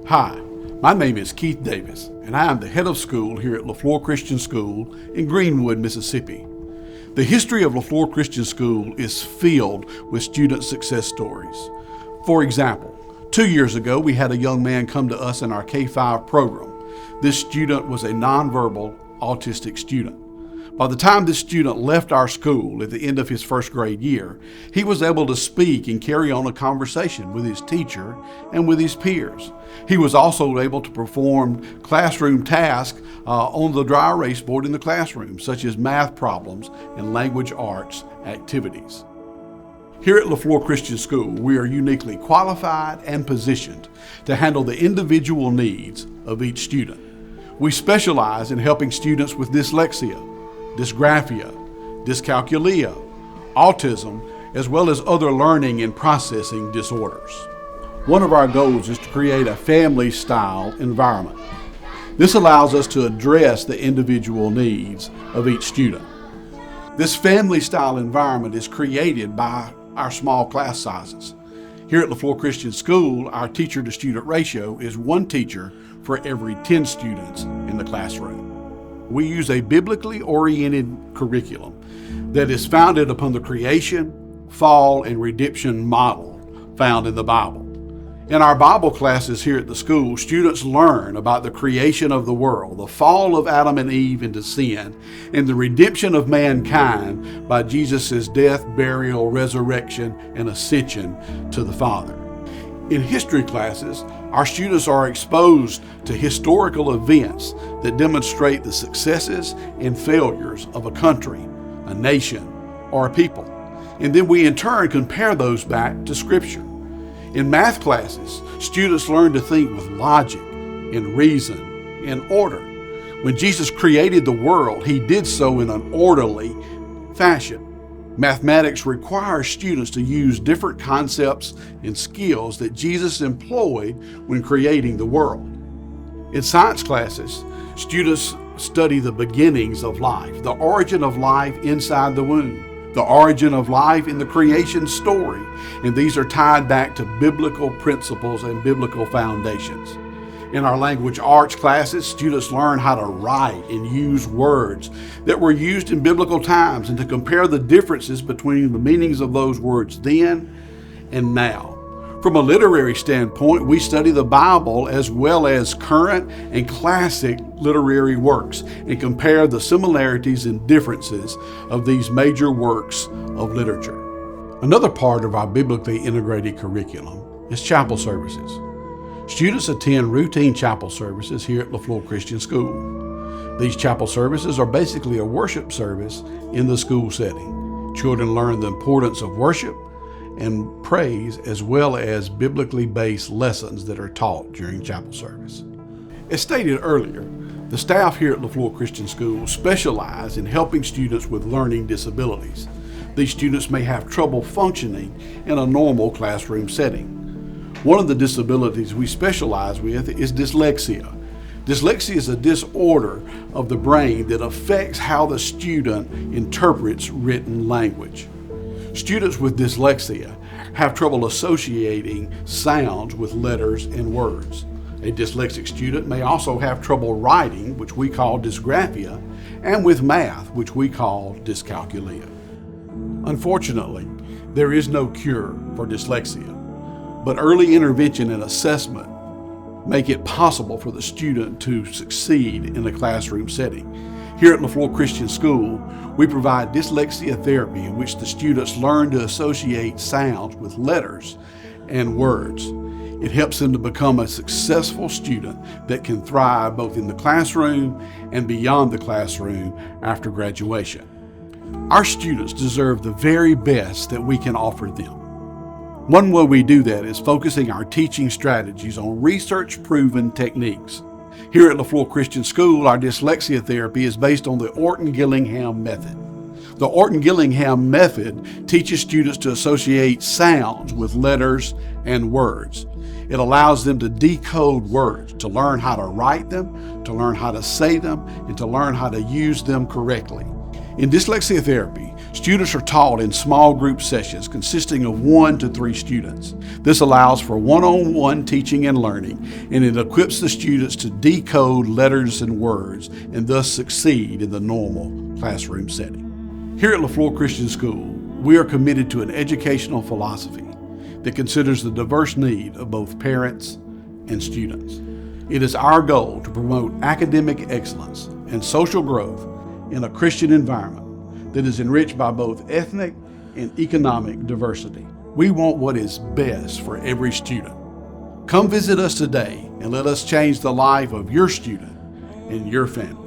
Hi, my name is Keith Davis, and I am the head of school here at Leflore Christian School in Greenwood, Mississippi. The history of Leflore Christian School is filled with student success stories. For example, 2 years ago, we had a young man come to us in our K-5 program. This student was a nonverbal autistic student. By the time this student left our school at the end of his first grade year, he was able to speak and carry on a conversation with his teacher and with his peers. He was also able to perform classroom tasks on the dry erase board in the classroom, such as math problems and language arts activities. Here at Leflore Christian School, we are uniquely qualified and positioned to handle the individual needs of each student. We specialize in helping students with dyslexia, dysgraphia, dyscalculia, autism, as well as other learning and processing disorders. One of our goals is to create a family-style environment. This allows us to address the individual needs of each student. This family-style environment is created by our small class sizes. Here at Leflore Christian School, our teacher-to-student ratio is 1 teacher for every 10 students in the classroom. We use a biblically oriented curriculum that is founded upon the creation, fall, and redemption model found in the Bible. In our Bible classes here at the school, students learn about the creation of the world, the fall of Adam and Eve into sin, and the redemption of mankind by Jesus' death, burial, resurrection, and ascension to the Father. In history classes, our students are exposed to historical events that demonstrate the successes and failures of a country, a nation, or a people. And then we in turn compare those back to Scripture. In math classes, students learn to think with logic and reason and order. When Jesus created the world, he did so in an orderly fashion. Mathematics requires students to use different concepts and skills that Jesus employed when creating the world. In science classes, students study the beginnings of life, the origin of life inside the womb, the origin of life in the creation story, and these are tied back to biblical principles and biblical foundations. In our language arts classes, students learn how to write and use words that were used in biblical times and to compare the differences between the meanings of those words then and now. From a literary standpoint, we study the Bible as well as current and classic literary works and compare the similarities and differences of these major works of literature. Another part of our biblically integrated curriculum is chapel services. Students attend routine chapel services here at Leflore Christian School. These chapel services are basically a worship service in the school setting. Children learn the importance of worship and praise as well as biblically based lessons that are taught during chapel service. As stated earlier, the staff here at Leflore Christian School specialize in helping students with learning disabilities. These students may have trouble functioning in a normal classroom setting. One of the disabilities we specialize with is dyslexia. Dyslexia is a disorder of the brain that affects how the student interprets written language. Students with dyslexia have trouble associating sounds with letters and words. A dyslexic student may also have trouble writing, which we call dysgraphia, and with math, which we call dyscalculia. Unfortunately, there is no cure for dyslexia, but early intervention and assessment make it possible for the student to succeed in a classroom setting. Here at Leflore Christian School, we provide dyslexia therapy in which the students learn to associate sounds with letters and words. It helps them to become a successful student that can thrive both in the classroom and beyond the classroom after graduation. Our students deserve the very best that we can offer them. One way we do that is focusing our teaching strategies on research-proven techniques. Here at Leflore Christian School, our dyslexia therapy is based on the Orton-Gillingham method. The Orton-Gillingham method teaches students to associate sounds with letters and words. It allows them to decode words, to learn how to write them, to learn how to say them, and to learn how to use them correctly. In dyslexia therapy, students are taught in small group sessions consisting of 1 to 3 students. This allows for one-on-one teaching and learning, and it equips the students to decode letters and words and thus succeed in the normal classroom setting. Here at Leflore Christian School, we are committed to an educational philosophy that considers the diverse need of both parents and students. It is our goal to promote academic excellence and social growth in a Christian environment that is enriched by both ethnic and economic diversity. We want what is best for every student. Come visit us today and let us change the life of your student and your family.